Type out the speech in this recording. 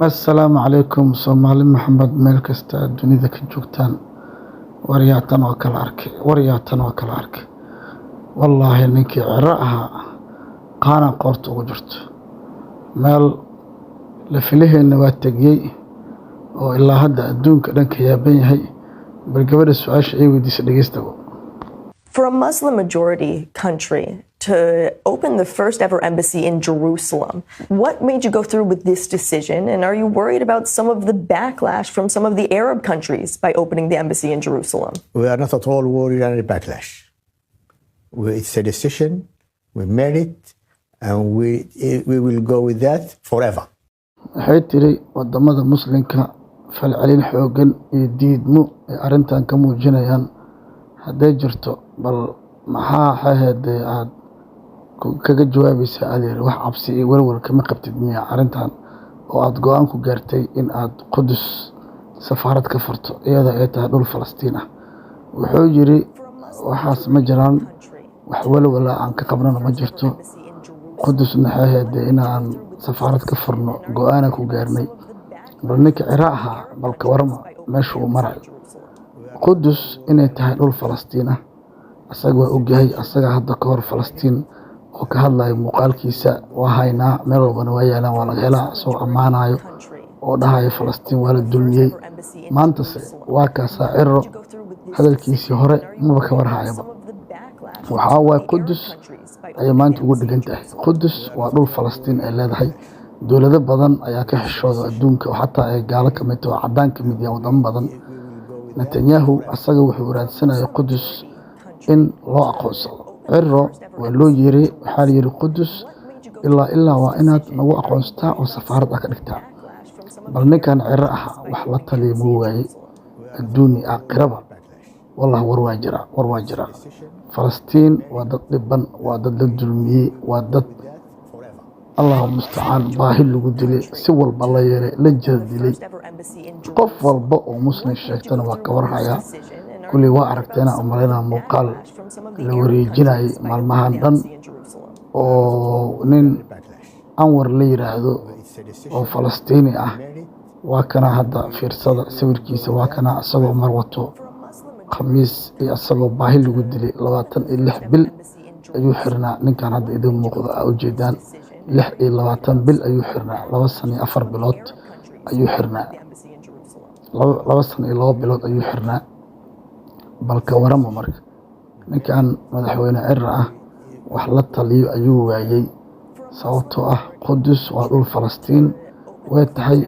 السلام عليكم Soomaali Maxamed meel kasta aad dunida ka joogtaan waryaatan oo kala arkay wallaahi ninkii ciro ahaa qaana qoorta ugu jirto meel la filaheena waa tegiyey oo ilaa hadda adduunka dhan ka yaaban yahay bal gabadha su-aasha ay weydiisay dhegeysta. For a Muslim majority country to open the first ever embassy in Jerusalem, what made you go through with this decision? And are you worried about some of the backlash from some of the Arab countries by opening the embassy in Jerusalem? We are not at all worried about any backlash. It's a decision, we made it, and we will go with that forever. waxay tiri wadamada muslimka falcelin xoogan iyo diidmo ay arintan ka muujinayaan hadday jirto bal maxaa xaheedee aad kaga jawaabaysa adeer wax cabsi iyo walwal kama qabtid miya arintan oo aad go-aan ku gaartay in aad Qudus safaarad ka furto iyada ay tahay dhul Falastiin ah. wuxuu yiri waxaas ma jiraan wax walwala aan ka qabnana ma jirto Qudusna xaheedee inaan safaarad ka furno go-aan ku gaarnay bal ninka ciro ahaa bal ka warma meesha uu maray Qudus inay tahay dhul Falastiin ah asaga waa ogyahay asaga hadda ka hor Falastiin oo ka hadlayo muuqaalkiisa waa haynaa meel walbana waa yaalaan waa laga helaa soo ammaanayo oo dhahayo Falastiin waa la dulmiyey maantase waa kaasaa ciro hadalkiisii hore maba ka warhayaba waxaa waay Qudus ayay maanta ugu dhigan tahay Qudus waa dhul Falastiin ay leedahay dowlado badan ayaa ka xishooda adduunka oo xataa ay gaalo ka mid tahay cadaan ka mid yahay wadamo badan Netanyahu asaga wuxuu raadsanayaa Qudus in loo aqoonsado ciro waa loo yiri waxaa la yiri Qudus ilaa waa inaad nagu aqoonstaa oo safaarad ka dhigtaa bal ninkan ciro ah wax la taliyo ma waaye adduuni aakhiraba والله ورواجرة فلسطين ودد لبن ودد الدلمي ودد الله المستعان باهل لقدلي سوى البلايري لجد لي قف والبق ومسلم الشيطان وكورها يا كل وعركتنا أمرنا مقال لوري جناي مع المهندن ونين أنور ليرة هذا وفلسطيني وكان هذا في رصاد سوير كيس وكان أصبع مروته خميس أصبع باهل لقدلي لغاية اللح بل أيو حرنا نكان هذا إذا موقض أو جيدان لح لغاية بل أيو حرنا لوصني أفر بلوت أيو حرنا لوصني لغا بلوت أيو حرنا بل كورم ومرك نكان مدحوين عرعة وحلت لي أيو وايي صوته قدس وأقول فلسطين ويتحي